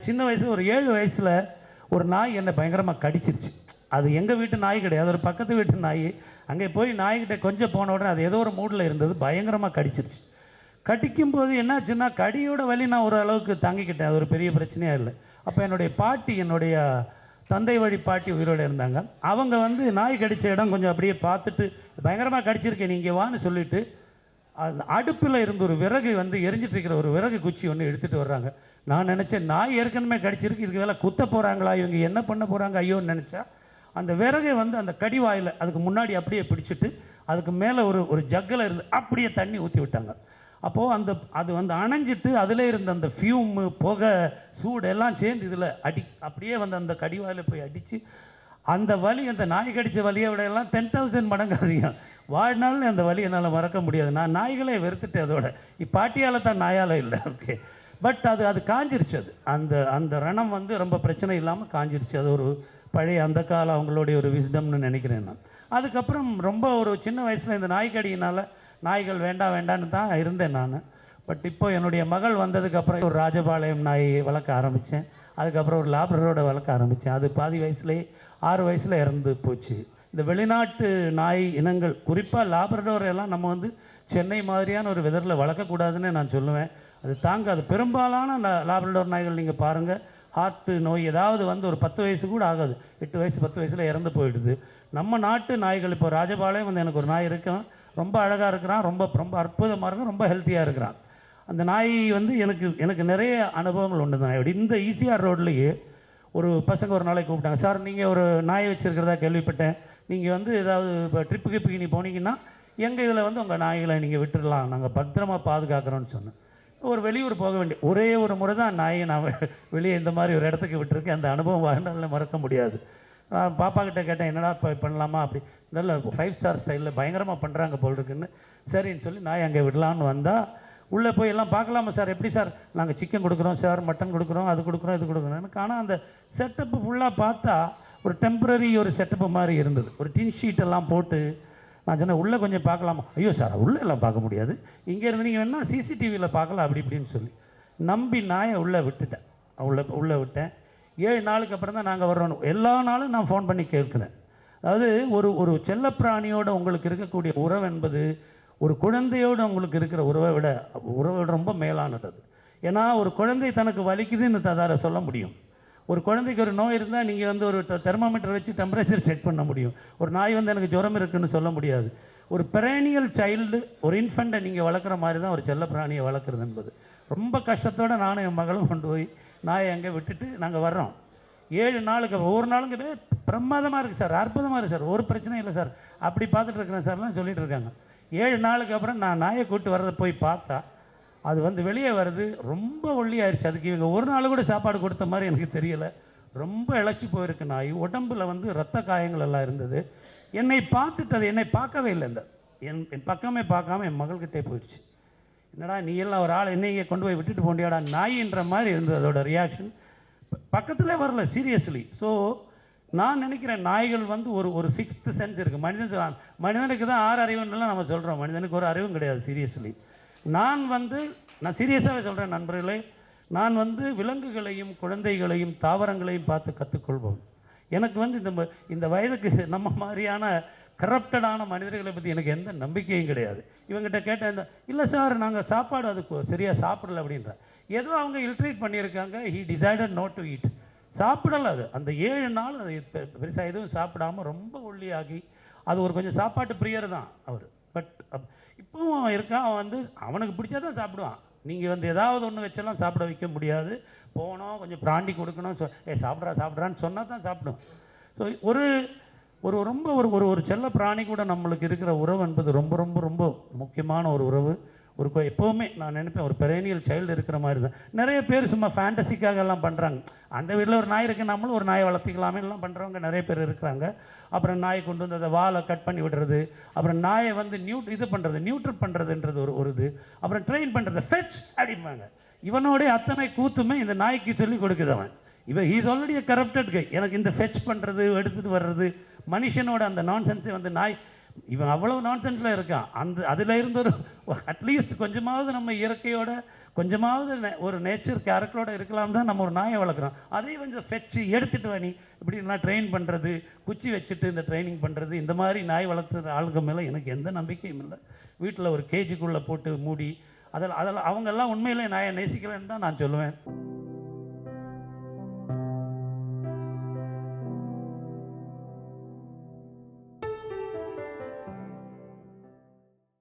சின்ன வயசில் ஒரு 7 வயசில் ஒரு நாய் என்னை பயங்கரமாக கடிச்சிருச்சு. அது எங்கள் வீட்டு நாய் கிடையாது, ஒரு பக்கத்து வீட்டு நாய். அங்கே போய் நாய்கிட்ட கொஞ்சம் போன உடனே அது ஏதோ ஒரு மூடில் இருந்தது, பயங்கரமாக கடிச்சிருச்சு. கடிக்கும்போது என்னாச்சுன்னா கடியோட வலி நான் ஒரு அளவுக்கு தாங்கிக்கிட்டேன், அது ஒரு பெரிய பிரச்சனையாக இல்லை. அப்போ என்னுடைய பாட்டி, என்னுடைய தந்தை வழி பாட்டி உயிரோடு இருந்தாங்க. அவங்க வந்து நாய் கடித்த இடம் கொஞ்சம் அப்படியே பார்த்துட்டு, பயங்கரமாக கடிச்சிருக்கேன் நீங்கள் வான்னு சொல்லிவிட்டு அந்த அடுப்பில் இருந்து ஒரு விறகு வந்து எரிஞ்சிட்டு இருக்கிற ஒரு விறகு குச்சி ஒன்று எடுத்துகிட்டு வர்றாங்க. நான் நினச்சேன் நாய் ஏற்கனவே கடிச்சிருக்கு, இதுக்கு வேலை குத்த போகிறாங்களா, இவங்க என்ன பண்ண போகிறாங்க ஐயோன்னு நினச்சா, அந்த விறகை வந்து அந்த கடிவாயில் அதுக்கு முன்னாடி அப்படியே பிடிச்சிட்டு அதுக்கு மேலே ஒரு ஜக்கில் இருந்து அப்படியே தண்ணி ஊற்றி விட்டாங்க. அப்போது அது வந்து அணைஞ்சிட்டு அதில் இருந்த அந்த ஃபியூமு, புகை, சூடு எல்லாம் சேர்ந்து இதில் அப்படியே வந்து அந்த கடிவாயில் போய் அடித்து அந்த வலி, அந்த நாய் கடித்த வலியை விட எல்லாம் 10,000 மடங்கு அதிகம். வாழ்நாள் அந்த வலி என்னால் மறக்க முடியாது. நான் நாய்களே வெறுத்துட்டேன் அதோட. பாட்டியால் தான், நாயால் இல்லை. ஓகே, பட் அது காஞ்சிருச்சு. அந்த ரணம் வந்து ரொம்ப பிரச்சனை இல்லாமல் காஞ்சிருச்சு. அது ஒரு பழைய அந்த காலம் அவங்களுடைய ஒரு விஸ்டம்னு நினைக்கிறேன் நான். அதுக்கப்புறம் ரொம்ப ஒரு சின்ன வயசில் இந்த நாய்க்கடியினால் நாய்கள் வேண்டாம் வேண்டான்னு தான் இருந்தேன் நான். பட் இப்போ என்னுடைய மகள் வந்ததுக்கப்புறம் ஒரு ராஜபாளையம் நாய் வளர்க்க ஆரம்பித்தேன். அதுக்கப்புறம் ஒரு லாப்ரடோட வளர்க்க ஆரம்பித்தேன். அது பாதி வயசுலேயே 6 வயசில் இறந்து போச்சு. இந்த வெளிநாட்டு நாய் இனங்கள், குறிப்பாக லாப்ரடோர் எல்லாம் நம்ம வந்து சென்னை மாதிரியான ஒரு வெதரில் வளர்க்கக்கூடாதுன்னு நான் சொல்லுவேன். அது தாங்காது. பெரும்பாலான லாப்ரடோர் நாய்கள் நீங்கள் பாருங்கள், ஹார்ட்டு நோய் ஏதாவது வந்து ஒரு 10 வயசு கூட ஆகாது, 8 வயசு 10 வயசில் இறந்து போயிடுது. நம்ம நாட்டு நாய்கள், இப்போ ராஜபாளையம் வந்து எனக்கு ஒரு நாய் இருக்கான், ரொம்ப அழகாக இருக்கிறான், ரொம்ப ரொம்ப அற்புதமாக இருக்கும், ரொம்ப ஹெல்த்தியாக இருக்கிறான். அந்த நாய் வந்து எனக்கு நிறைய அனுபவங்கள் உண்டு தான். இப்படி இந்த ஈசிஆர் ரோட்லேயே ஒரு பசங்க ஒரு நாளைக்கு கூப்பிட்டாங்க, சார் நீங்கள் ஒரு நாயை வச்சுருக்கிறதா கேள்விப்பட்டேன், நீங்கள் வந்து ஏதாவது இப்போ ட்ரிப்புக்கு நீ போனீங்கன்னா எங்கள் இதில் வந்து உங்கள் நாய்களை நீங்கள் விட்டுடலாம், நாங்கள் பத்திரமாக பாதுகாக்கிறோன்னு சொன்னேன். ஒரு வெளியூர் போக வேண்டிய ஒரே ஒரு முறை தான் நாயை நான் வெளியே இந்த மாதிரி ஒரு இடத்துக்கு விட்டுருக்கேன். அந்த அனுபவம் வாழ்நாளில் மறக்க முடியாது. நான் பாப்பா கிட்டே கேட்டேன், என்னடா இப்போ பண்ணலாமா, அப்படி நல்ல 5 ஸ்டார் ஸ்டைலில் பயங்கரமாக பண்ணுறாங்க போல் இருக்குன்னு. சரின்னு சொல்லி நாய் அங்கே விடலான்னு வந்தால், உள்ளே போய் எல்லாம் பார்க்கலாமா சார், எப்படி சார், நாங்கள் சிக்கன் கொடுக்குறோம் சார், மட்டன் கொடுக்குறோம், அது கொடுக்குறோம், இது கொடுக்குறோம் எனக்கு. ஆனால் அந்த செட்டப்பு ஃபுல்லாக பார்த்தா ஒரு டெம்பரரி ஒரு செட்டப்பு மாதிரி இருந்தது. ஒரு டின் ஷீட்டெல்லாம் போட்டு நான் சொன்னேன், உள்ளே கொஞ்சம் பார்க்கலாமா, ஐயோ சார் உள்ளே எல்லாம் பார்க்க முடியாது, இங்கேருந்து நீங்கள் வேணால் சிசிடிவியில் பார்க்கலாம் அப்படி இப்படின்னு சொல்லி நம்பி நாயை உள்ளே விட்டுட்டேன். உள்ளே விட்டேன். 7 நாளுக்கு அப்புறம் தான் நாங்கள் வர்றோம். எல்லா நாளும் நான் ஃபோன் பண்ணி கேட்குறேன். அதாவது ஒரு செல்லப்பிராணியோடு உங்களுக்கு இருக்கக்கூடிய உறவு என்பது ஒரு குழந்தையோடு உங்களுக்கு இருக்கிற உறவை விட ரொம்ப மேலானது அது. ஏன்னா ஒரு குழந்தை தனக்கு வலிக்குதுன்னு அதால் சொல்ல முடியும். ஒரு குழந்தைக்கு ஒரு நோய் இருந்தால் நீங்கள் வந்து ஒரு தெர்மாமீட்டர் வச்சு டெம்பரேச்சர் செக் பண்ண முடியும். ஒரு நாய் வந்து எனக்கு ஜுரம் இருக்குதுன்னு சொல்ல முடியாது. ஒரு பெரேனியல் சைல்டு, ஒரு இன்ஃபென்ட்டை நீங்கள் வளர்க்குற மாதிரி தான் ஒரு செல்லப்பிராணியை வளர்க்குறது என்பது. ரொம்ப கஷ்டத்தோடு நானும் என் மகளும் கொண்டு போய் நாயை அங்கே விட்டுட்டு நாங்கள் வர்றோம். 7 நாளுக்கு ஒவ்வொரு நாளும் கிட்டே பிரமாதமாக இருக்குது சார், அற்புதமாக இருக்குது சார், ஒரு பிரச்சனையும் இல்லை சார், அப்படி பார்த்துட்டு இருக்கிறேன் சார்லாம் சொல்லிட்டு இருக்காங்க. 7 நாளுக்கு அப்புறம் நான் நாயை கூப்பிட்டு வர்றதை போய் பார்த்தா அது வந்து வெளியே வருது, ரொம்ப ஒல்லியாயிருச்சு. அதுக்கு இவங்க ஒரு நாள் கூட சாப்பாடு கொடுத்த மாதிரி எனக்கு தெரியலை. ரொம்ப இழைச்சி போயிருக்கு நாய். உடம்பில் வந்து இரத்த காயங்கள் எல்லாம் இருந்தது. என்னை பார்த்துட்டு அது என்னை பார்க்கவே இல்லை, என் பக்கமே பார்க்காம என் மகள்கிட்டே போயிடுச்சு. என்னடா நீ எல்லாம் ஒரு ஆள் என்னையே கொண்டு போய் விட்டுட்டு போண்டியாடா நாயின்ற மாதிரி இருந்தது அதோட ரியாக்ஷன். பக்கத்திலே வரல சீரியஸ்லி. ஸோ நான் நினைக்கிறேன் நாய்கள் வந்து ஒரு 6th சென்ஸ் இருக்குது. மனிதனுக்கு தான் 6 அறிவுன்னெலாம் நம்ம சொல்கிறோம், மனிதனுக்கு ஒரு அறிவும் கிடையாது சீரியஸ்லி. நான் சீரியஸாகவே சொல்கிறேன் நண்பர்களே, நான் வந்து விலங்குகளையும் குழந்தைகளையும் தாவரங்களையும் பார்த்து கற்றுக்கொள்வோம். எனக்கு வந்து இந்த வயதுக்கு நம்ம மாதிரியான கரப்டடான மனிதர்களை பற்றி எனக்கு எந்த நம்பிக்கையும் கிடையாது. இவங்ககிட்ட கேட்டேன், இல்லை சார் நாங்கள் சாப்பாடு அதுக்கு சரியாக சாப்பிடல அப்படின்ற. ஏதோ அவங்க இல்ட்ரேட் பண்ணியிருக்காங்க, he decided not to eat. சாப்பிடலை அது. அந்த 7 நாள் அது பெருசாக எதுவும் சாப்பிடாமல் ரொம்ப ஒல்லியாகி, அது ஒரு கொஞ்சம் சாப்பாட்டு பிரியர் தான் அவர். பட் இப்போவும் அவன் இருக்கான். அவன் வந்து அவனுக்கு பிடிச்சா தான் சாப்பிடுவான். நீங்கள் வந்து ஏதாவது ஒன்று வச்செல்லாம் சாப்பிட வைக்க முடியாது. போனோம் கொஞ்சம் பிராண்டி கொடுக்கணும், சாப்பிட்றான்னு சொன்னால் தான் சாப்பிடும். ஸோ ரொம்ப ஒரு செல்ல பிராணி கூட நம்மளுக்கு இருக்கிற உறவு என்பது ரொம்ப ரொம்ப ரொம்ப முக்கியமான ஒரு உறவு. எப்போவுமே நான் நினைப்பேன் ஒரு பெரேனியல் சைல்டு இருக்கிற மாதிரி தான். நிறைய பேர் சும்மா ஃபேண்டசிக்காக எல்லாம் பண்ணுறாங்க. அந்த வீட்டில் ஒரு நாய் இருக்குது, நம்மளும் ஒரு நாயை வளர்த்திக்கலாமே எல்லாம் பண்ணுறவங்க நிறைய பேர் இருக்கிறாங்க. அப்புறம் நாயை கொண்டு வந்து அதை வாலை கட் பண்ணி விடுறது, அப்புறம் நாயை வந்து நியூட்ரு பண்ணுறதுன்றது ஒரு இது, அப்புறம் ட்ரெயின் பண்ணுறது, ஃபெச் அப்படிம்பாங்க. இவனோடைய அத்தனை கூத்துமே இந்த நாய்க்கு சொல்லி கொடுக்குது அவன். He's already a corrupted guy. எனக்கு இந்த ஃபெச் பண்ணுறது, எடுத்துகிட்டு வர்றது, மனுஷனோட அந்த நான்சென்ஸை வந்து நாய் இவன் அவ்வளோ நான்சென்ஸில் இருக்கான். அதில் இருந்து அட்லீஸ்ட் கொஞ்சமாவது நம்ம இயற்கையோட கொஞ்சமாவது ஒரு நேச்சர் கேரக்டரோட இருக்கலாம் தான் நம்ம ஒரு நாயை வளர்க்குறோம். அதையும் கொஞ்சம் ஃபெச்சு எடுத்துகிட்டு வா நீ இப்படிலாம் ட்ரெயின் பண்ணுறது, குச்சி வச்சுட்டு இந்த ட்ரைனிங் பண்ணுறது, இந்த மாதிரி நாய் வளர்த்துற ஆளுங்க மேலே எனக்கு எந்த நம்பிக்கையும் இல்லை. வீட்டில் ஒரு கேஜிக்குள்ளே போட்டு மூடி அதெல்லாம் அவங்கெல்லாம் உண்மையிலே நாயை நேசிக்கலைன்னு தான் நான் சொல்லுவேன்.